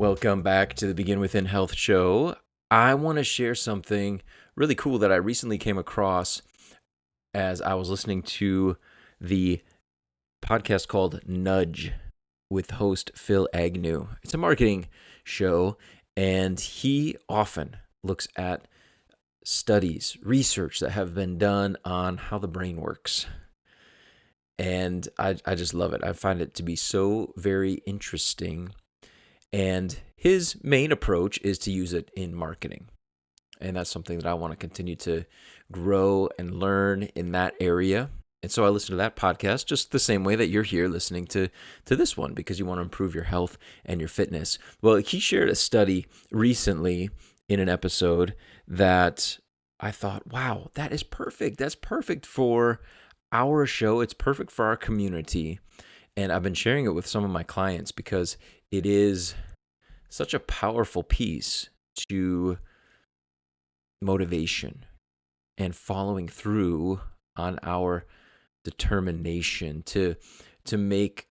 Welcome back to the Begin Within Health show. I want to share something really cool that I recently came across as I was listening to the podcast called Nudge with host Phil Agnew. It's a marketing show, and he often looks at studies, research that have been done on how the brain works. And I just love it. I find it to be so very interesting. And his main approach is to use it in marketing. And that's something that I want to continue to grow and learn in that area. And so I listen to that podcast just the same way that you're here listening to this one, because you want to improve your health and your fitness. Well, he shared a study recently in an episode that I thought, wow, that is perfect. That's perfect for our show. It's perfect for our community. And I've been sharing it with some of my clients because it is such a powerful piece to motivation and following through on our determination to make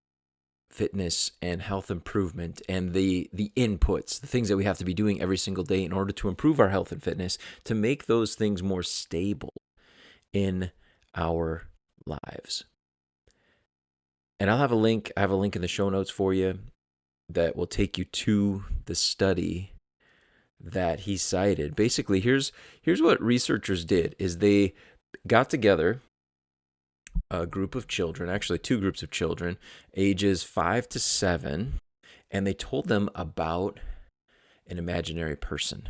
fitness and health improvement and the inputs, the things that we have to be doing every single day in order to improve our health and fitness, to make those things more stable in our lives. And I have a link in the show notes for you that will take you to the study that he cited. Basically, here's what researchers did is they got together a group of children, actually two groups of children, ages 5 to 7, and they told them about an imaginary person,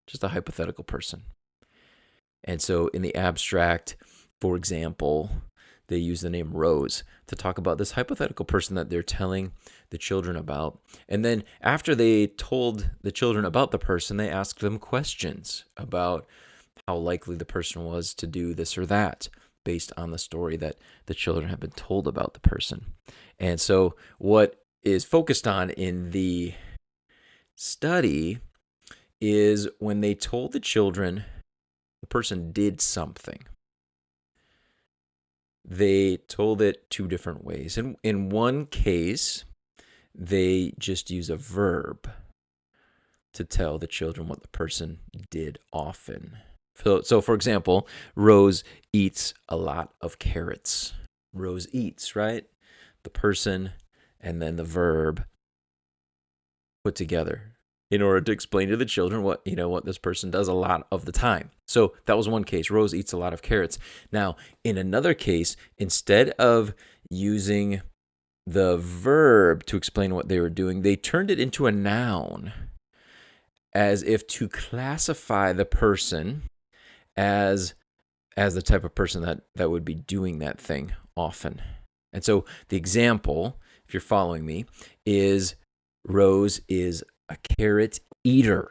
just a hypothetical person. And so in the abstract, for example, they use the name Rose to talk about this hypothetical person that they're telling the children about. And then after they told the children about the person, they asked them questions about how likely the person was to do this or that based on the story that the children have been told about the person. And so what is focused on in the study is when they told the children the person did something, they told it two different ways. In one case, they just use a verb to tell the children what the person did often. So for example, Rose eats a lot of carrots. Rose eats, right? The person and then the verb put together in order to explain to the children what this person does a lot of the time. So that was one case. Rose eats a lot of carrots. Now, in another case, instead of using the verb to explain what they were doing, they turned it into a noun as if to classify the person as the type of person that would be doing that thing often. And so the example, if you're following me, is Rose is a carrot eater.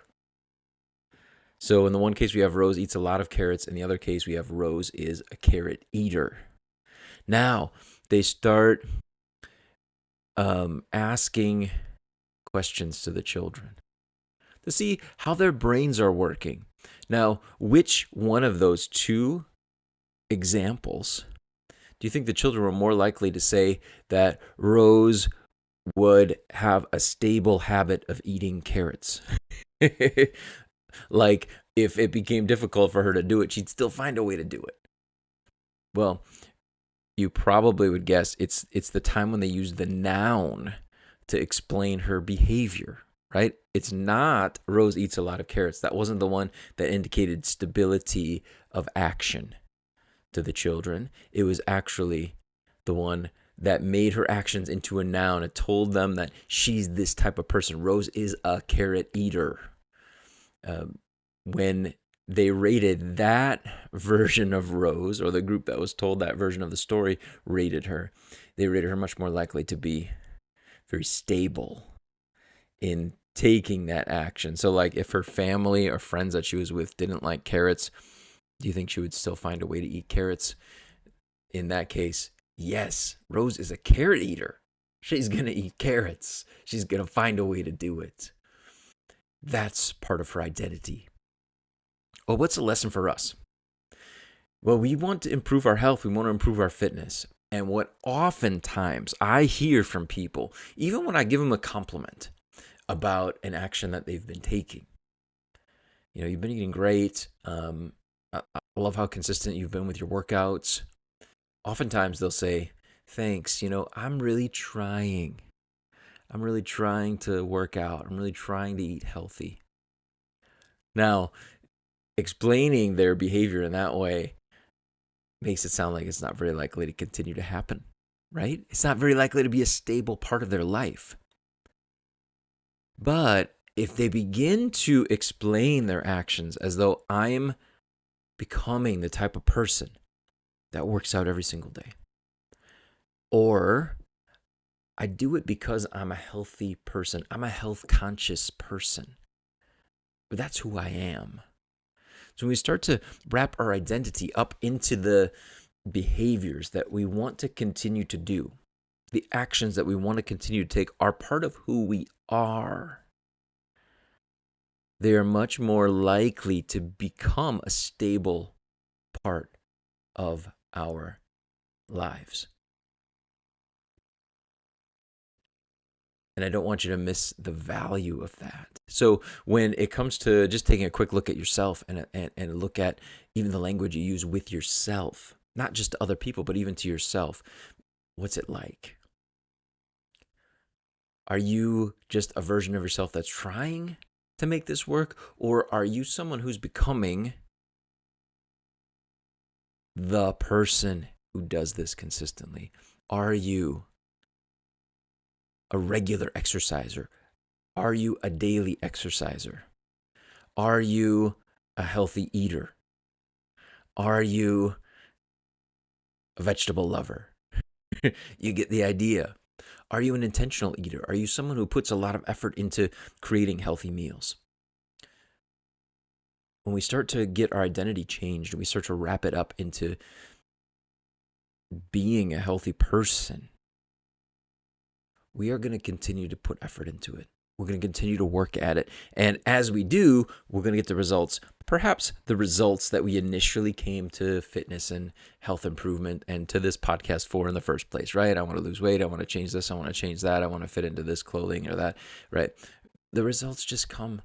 So in the one case, we have Rose eats a lot of carrots. In the other case, we have Rose is a carrot eater. Now, they start asking questions to the children to see how their brains are working. Now, which one of those two examples do you think the children were more likely to say that Rose would have a stable habit of eating carrots? Like, if it became difficult for her to do it, she'd still find a way to do it. Well, you probably would guess it's the time when they use the noun to explain her behavior, right? It's not Rose eats a lot of carrots. That wasn't the one that indicated stability of action to the children. It was actually the one that made her actions into a noun. It told them that she's this type of person. Rose is a carrot eater. When they rated that version of Rose, or the group that was told that version of the story rated her, they rated her much more likely to be very stable in taking that action. So like if her family or friends that she was with didn't like carrots, do you think she would still find a way to eat carrots? In that case, yes, Rose is a carrot eater. She's going to eat carrots. She's going to find a way to do it. That's part of her identity. Well, what's the lesson for us? Well, we want to improve our health. We want to improve our fitness. And what oftentimes I hear from people, even when I give them a compliment, about an action that they've been taking. You've been eating great. I love how consistent you've been with your workouts. Oftentimes they'll say, thanks, I'm really trying. I'm really trying to work out. I'm really trying to eat healthy. Now, explaining their behavior in that way makes it sound like it's not very likely to continue to happen, right? It's not very likely to be a stable part of their life. But if they begin to explain their actions as though I'm becoming the type of person that works out every single day, or I do it because I'm a healthy person, I'm a health conscious person, but that's who I am. So when we start to wrap our identity up into the behaviors that we want to continue to do, the actions that we want to continue to take are part of who we are. They are much more likely to become a stable part of our lives. And I don't want you to miss the value of that. So when it comes to just taking a quick look at yourself and look at even the language you use with yourself, not just to other people, but even to yourself, what's it like? Are you just a version of yourself that's trying to make this work? Or are you someone who's becoming the person who does this consistently? Are you a regular exerciser? Are you a daily exerciser? Are you a healthy eater? Are you a vegetable lover? You get the idea. Are you an intentional eater? Are you someone who puts a lot of effort into creating healthy meals? When we start to get our identity changed and we start to wrap it up into being a healthy person, we are going to continue to put effort into it. We're going to continue to work at it. And as we do, we're going to get the results, perhaps the results that we initially came to fitness and health improvement and to this podcast for in the first place, right? I want to lose weight. I want to change this. I want to change that. I want to fit into this clothing or that, right? The results just come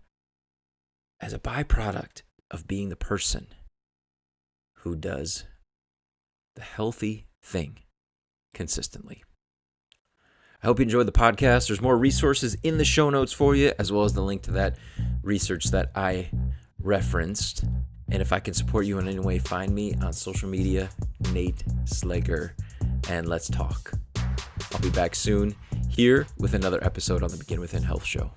as a byproduct of being the person who does the healthy thing consistently. I hope you enjoyed the podcast. There's more resources in the show notes for you, as well as the link to that research that I referenced. And if I can support you in any way, find me on social media, Nate Slager, and let's talk. I'll be back soon here with another episode on the Begin Within Health Show.